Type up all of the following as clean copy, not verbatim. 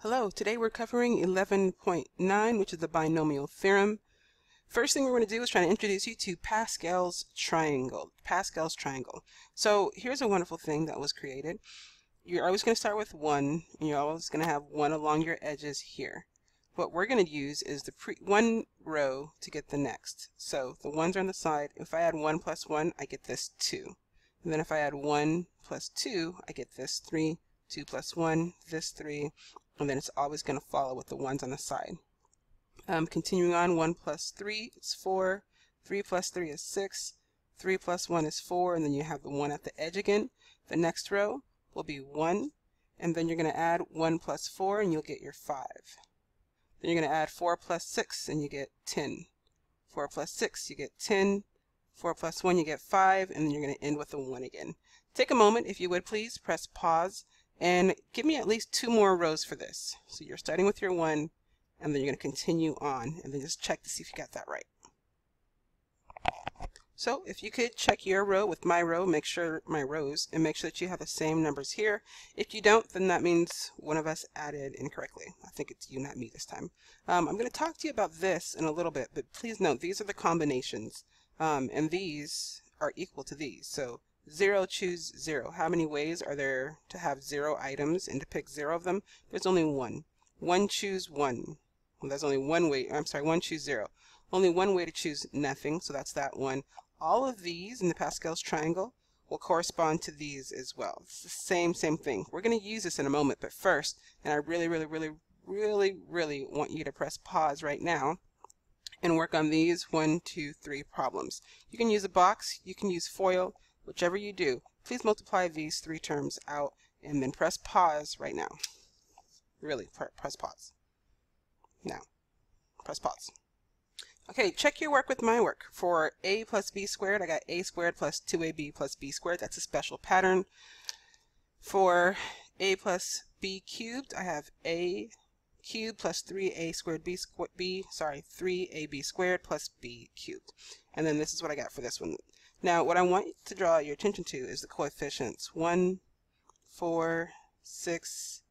Hello, today we're covering 11.9, which is the binomial theorem. First thing we're going to do is try to introduce you to Pascal's triangle. So here's a wonderful thing that was created. You're always going to start with 1, and you're always going to have 1 along your edges here. What we're going to use is the one row to get the next. So the 1s are on the side. If I add 1 plus 1, I get this 2. And then if I add 1 plus 2, I get this 3. 2 plus 1, this 3. And then it's always going to follow with the 1s on the side. Continuing on, 1 plus 3 is 4, 3 plus 3 is 6, 3 plus 1 is 4, and then you have the 1 at the edge again. The next row will be 1, and then you're going to add 1 plus 4, and you'll get your 5. Then you're going to add 4 plus 6, and you get 10. 4 plus 6, you get 10. 4 plus 1, you get 5, and then you're going to end with a 1 again. Take a moment, if you would please, press pause, and give me at least 2 more rows for this. So you're starting with your 1, and then you're going to continue on, and then just check to see if you got that right. So if you could check your row with my row, make sure my rows, and make sure that you have the same numbers here. If you don't, then that means one of us added incorrectly. I think it's you, not me this time. I'm going to talk to you about this in a little bit, but please note these are the combinations, and these are equal to these. So 0, choose 0. How many ways are there to have 0 items and to pick 0 of them? There's only 1. 1, choose 1. Well, there's only one way. I'm sorry, 1, choose 0. Only one way to choose nothing, so that's that one. All of these in the Pascal's triangle will correspond to these as well. It's the same thing. We're going to use this in a moment, but first, and I really want you to press pause right now and work on these 1, 2, 3 problems. You can use a box, you can use foil, whichever you do. Please multiply these 3 terms out and then press pause right now. Really, press pause. Now, press pause. Okay, check your work with my work. For a plus b squared, I got a squared plus 2ab plus b squared. That's a special pattern. For a plus b cubed, I have a cubed plus 3a squared 3ab squared plus b cubed. And then this is what I got for this one. Now, what I want to draw your attention to is the coefficients. 1, 4, 6,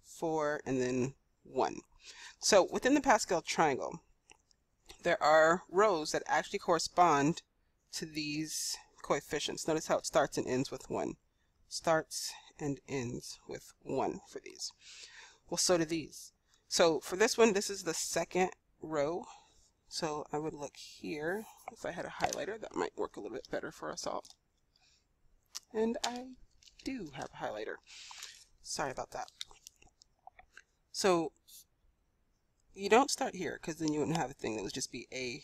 4, and then 1. So within the Pascal triangle, there are rows that actually correspond to these coefficients. Notice how it starts and ends with 1. Starts and ends with 1 for these. Well, so do these. So for this one, this is the second row. So I would look here. If I had a highlighter, that might work a little bit better for us all. And I do have a highlighter. Sorry about that. So you don't start here, because then you wouldn't have a thing that would just be a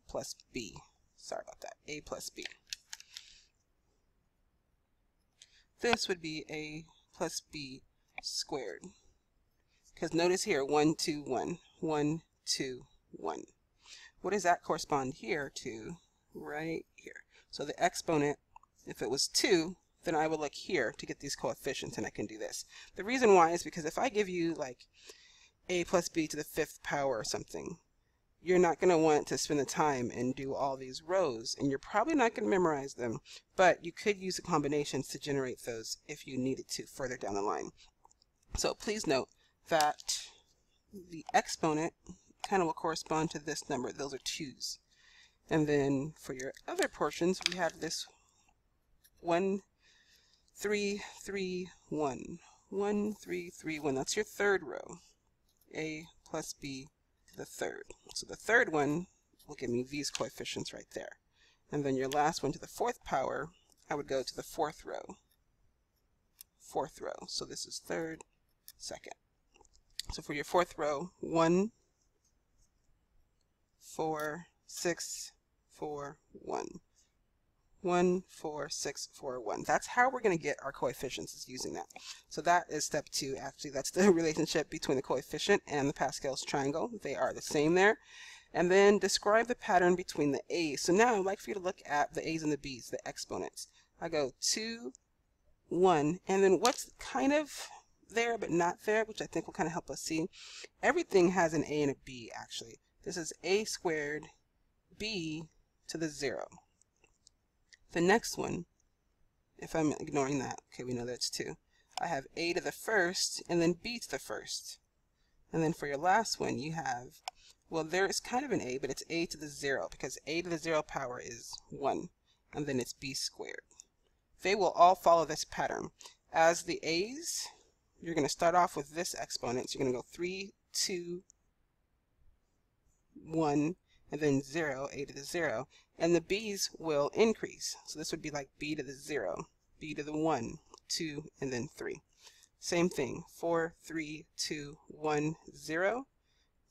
plus b. Sorry about that. A plus b. This would be a plus b squared. Because notice here, 1, 2, 1. 1, 2, 1. What does that correspond here to? Right here. So the exponent, if it was 2, then I would look here to get these coefficients, and I can do this. The reason why is because if I give you like a plus b to the 5th power or something, you're not going to want to spend the time and do all these rows, and you're probably not going to memorize them, but you could use the combinations to generate those if you needed to further down the line. So please note that the exponent kind of will correspond to this number. Those are 2's. And then for your other portions, we have this 1, 3, 3, 1. 1, 3, 3, 1. That's your third row. A plus b to the 3rd. So the third one will give me these coefficients right there. And then your last one to the 4th power, I would go to the 4th row. 4th row. So this is 3rd, 2nd. So for your 4th row, 1, 4, 6, 4, 1. 1, 4, 6, 4, 1. That's how we're going to get our coefficients, is using that. So that is step 2. Actually, that's the relationship between the coefficient and the Pascal's triangle. They are the same there. And then describe the pattern between the a's. So now I'd like for you to look at the a's and the b's, the exponents. I go 2, 1, and then what's kind of there but not there, which I think will kind of help us see. Everything has an a and a b, actually. This is a squared b to the 0. The next one, if I'm ignoring that, okay, we know that's 2. I have a to the first and then b to the first. And then for your last one, you have, well, there is kind of an a, but it's a to the 0 because a to the 0 power is 1, and then it's b squared. They will all follow this pattern. As the a's, you're going to start off with this exponent. So you're going to go 3, 2, 1, and then 0, a to the 0. And the b's will increase. So this would be like b to the 0, b to the 1, 2, and then 3. Same thing, 4, 3, 2, 1, 0,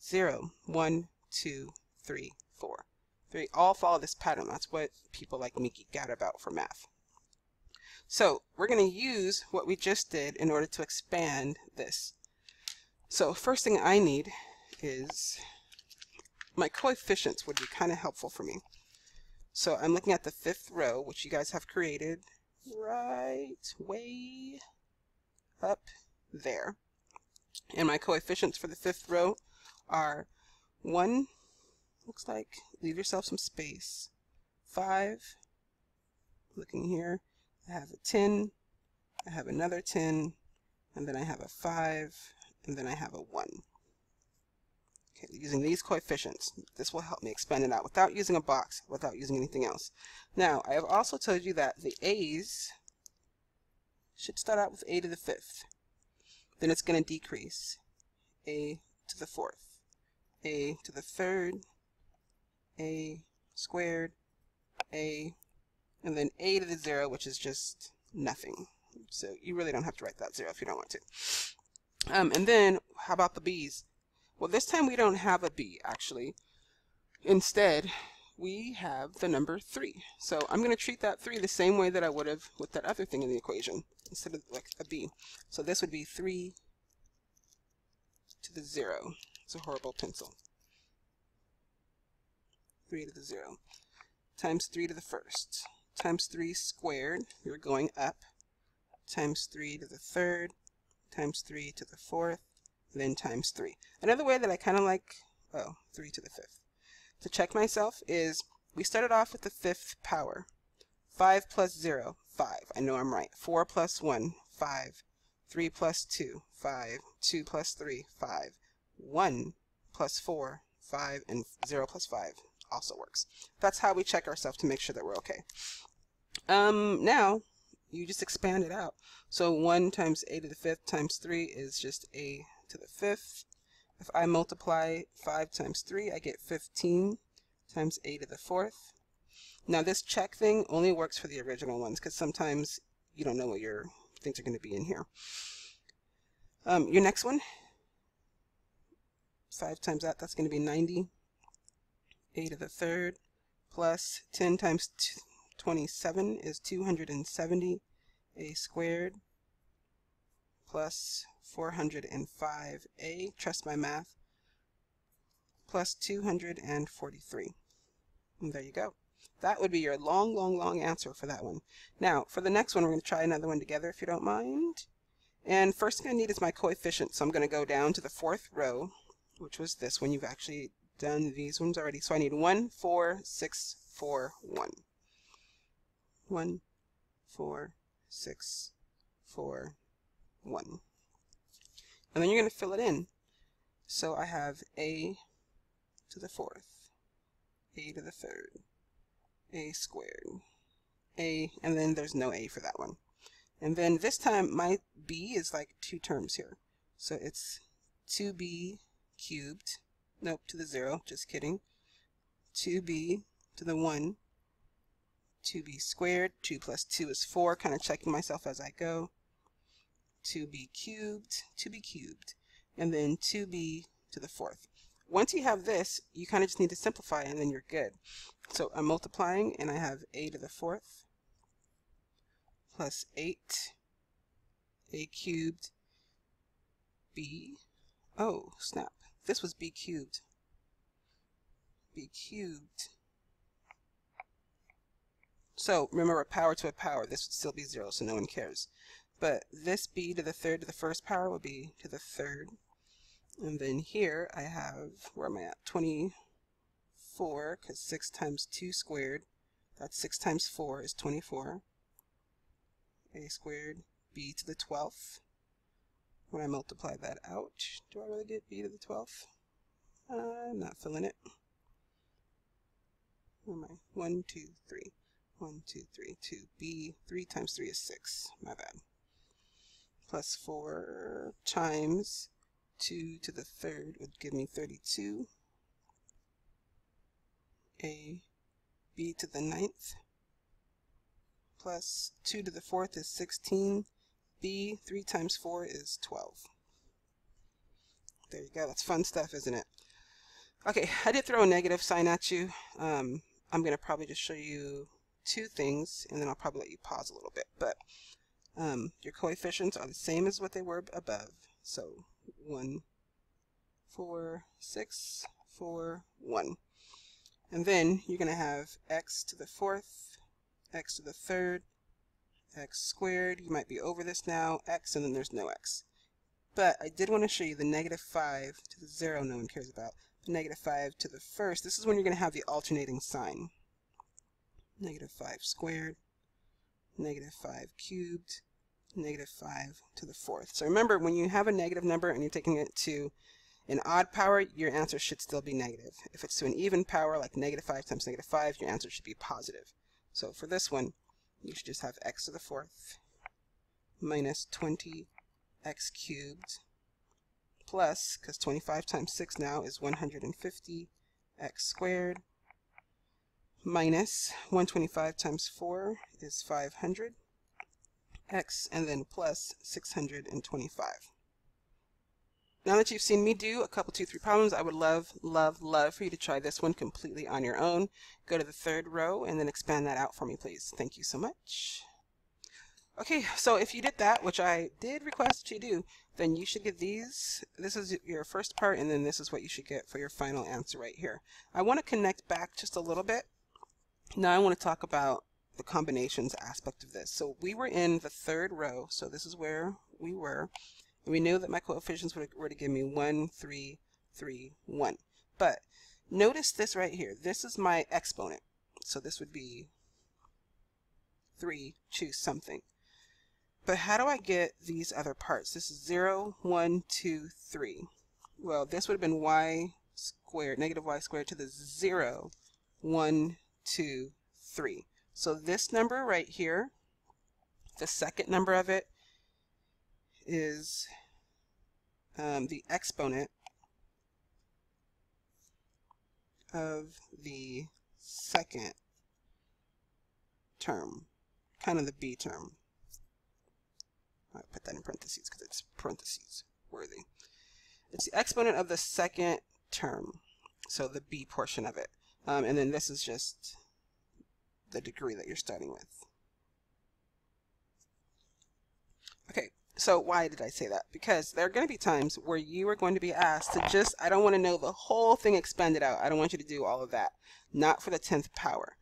0, 1, 2, 3, 4. They all follow this pattern. That's what people like me geek out about for math. So we're going to use what we just did in order to expand this. So first thing I need is my coefficients would be kind of helpful for me. So I'm looking at the 5th row, which you guys have created right way up there. And my coefficients for the 5th row are 1, looks like, leave yourself some space, 5, looking here, I have a 10, I have another 10, and then I have a 5, and then I have a 1. Okay, using these coefficients, this will help me expand it out without using a box, without using anything else. Now, I have also told you that the a's should start out with a to the 5th. Then it's going to decrease. A to the 4th, a to the 3rd, a squared, a, and then a to the 0, which is just nothing. So you really don't have to write that 0 if you don't want to. And then, how about the b's? Well, this time we don't have a b, actually. Instead, we have the number 3. So I'm going to treat that 3 the same way that I would have with that other thing in the equation, instead of like a b. So this would be 3 to the 0. It's a horrible pencil. 3 to the 0 times 3 to the 1st times 3 squared, you're going up, times 3 to the 3rd times 3 to the 4th, then times 3. Another way that I kind of like, 3 to the 5th. To check myself is, we started off with the 5th power. 5 plus 0, 5. I know I'm right. 4 plus 1, 5. 3 plus 2, 5. 2 plus 3, 5. 1 plus 4, 5. And 0 plus 5 also works. That's how we check ourselves to make sure that we're okay. Now, you just expand it out. So 1 times a to the 5th times 3 is just a to the 5th. If I multiply 5 times 3, I get 15 times a to the 4th. Now this check thing only works for the original ones because sometimes you don't know what your things are going to be in here. Your next one, 5 times that's going to be 90. A to the 3rd plus 10 times 27 is 270. A squared plus 405a, trust my math, plus 243. And there you go. That would be your long, long, long answer for that one. Now, for the next one, we're going to try another one together if you don't mind. And first thing I need is my coefficient. So I'm going to go down to the 4th row, which was this one. You've actually done these ones already. So I need 1, 4, 6, 4, 1. 1, 4, 6, 4, 1. And then you're going to fill it in. So I have a to the 4th, a to the 3rd, a squared, a, and then there's no a for that one. And then this time my b is like 2 terms here. So it's 2b cubed, nope, to the 0, just kidding, 2b to the 1, 2b squared, 2 plus 2 is 4, kind of checking myself as I go, 2b cubed, and then 2b to the 4th. Once you have this, you kind of just need to simplify and then you're good. So I'm multiplying and I have a to the 4th plus 8, a cubed, b, oh snap, this was b cubed, So remember, a power to a power, this would still be 0, so no one cares. But this b to the 3rd to the 1st power would be to the 3rd. And then here I have, where am I at? 24, because 6 times 2 squared, that's 6 times 4 is 24. A squared, b to the 12th. When I multiply that out, do I really get b to the 12th? I'm not filling it. Where am I? 1, 2, 3. 1, 2, 3, 2. B, 3 times 3 is 6. My bad. Plus 4 times 2 to the 3rd would give me 32. A, b to the 9th. Plus 2 to the 4th is 16. B, 3 times 4 is 12. There you go. That's fun stuff, isn't it? Okay, I did throw a negative sign at you. I'm going to probably just show you two things, and then I'll probably let you pause a little bit. But your coefficients are the same as what they were above. So 1, 4, 6, 4, 1. And then you're going to have x to the 4th, x to the 3rd, x squared. You might be over this now, x, and then there's no x. But I did want to show you the negative 5 to the 0 no one cares about. The negative 5 to the 1st. This is when you're going to have the alternating sign. Negative 5 squared, negative 5 cubed, negative 5 to the 4th. So remember, when you have a negative number and you're taking it to an odd power, your answer should still be negative. If it's to an even power, like negative 5 times negative 5, your answer should be positive. So for this one, you should just have x to the 4th minus 20x cubed plus, because 25 times 6 now is 150, x squared, minus 125 times 4 is 500, x, and then plus 625. Now that you've seen me do a couple 2, 3 problems, I would love for you to try this one completely on your own. Go to the 3rd row and then expand that out for me, please. Thank you so much. Okay, so if you did that, which I did request that you do, then you should get these. This is your first part, and then this is what you should get for your final answer right here. I want to connect back just a little bit. Now I want to talk about the combinations aspect of this. So we were in the 3rd row, so this is where we were. And we knew that my coefficients were to give me 1, 3, 3, 1. But notice this right here. This is my exponent. So this would be 3, choose something. But how do I get these other parts? This is 0, 1, 2, 3. Well, this would have been y squared, negative y squared to the 0, 1, 2, 3. So this number right here, the second number of it, is the exponent of the second term, kind of the b term. I put that in parentheses because it's parentheses worthy. It's the exponent of the second term, so the b portion of it. And then this is just the degree that you're starting with. Okay, so why did I say that? Because there are going to be times where you are going to be asked to just, I don't want to know the whole thing expanded out. I don't want you to do all of that. Not for the 10th power.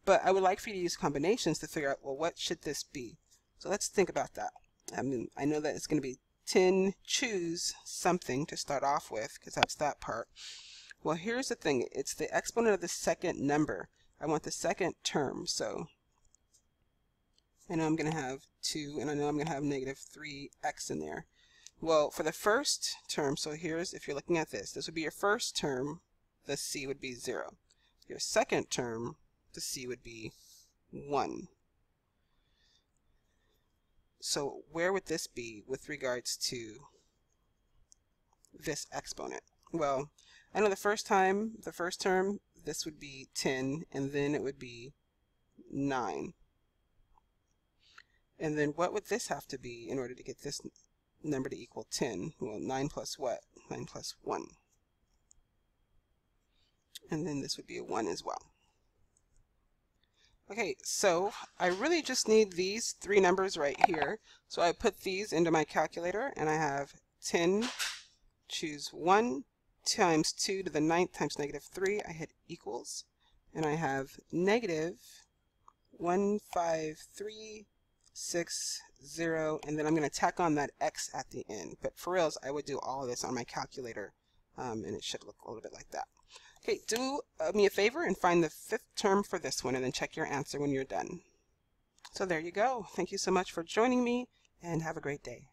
But I would like for you to use combinations to figure out, well, what should this be? So let's think about that. I mean, I know that it's going to be 10 choose something to start off with, because that's that part. Well, here's the thing. It's the exponent of the second number. I want the second term. So I know I'm going to have 2, and I know I'm going to have negative 3x in there. Well, for the first term, so here's, if you're looking at this, this would be your first term. The c would be 0. Your second term, the c would be 1. So where would this be with regards to this exponent? Well, I know the first term, this would be 10, and then it would be 9. And then what would this have to be in order to get this number to equal 10? Well, 9 plus what? 9 plus 1. And then this would be a 1 as well. Okay, so I really just need these 3 numbers right here. So I put these into my calculator, and I have 10, choose 1, times 2 to the 9th times negative 3. I hit equals, and I have negative 15360, and then I'm going to tack on that x at the end. But for reals, I would do all of this on my calculator, and it should look a little bit like that. Okay, do me a favor and find the 5th term for this one, and then check your answer when you're done. So there you go. Thank you so much for joining me, and have a great day.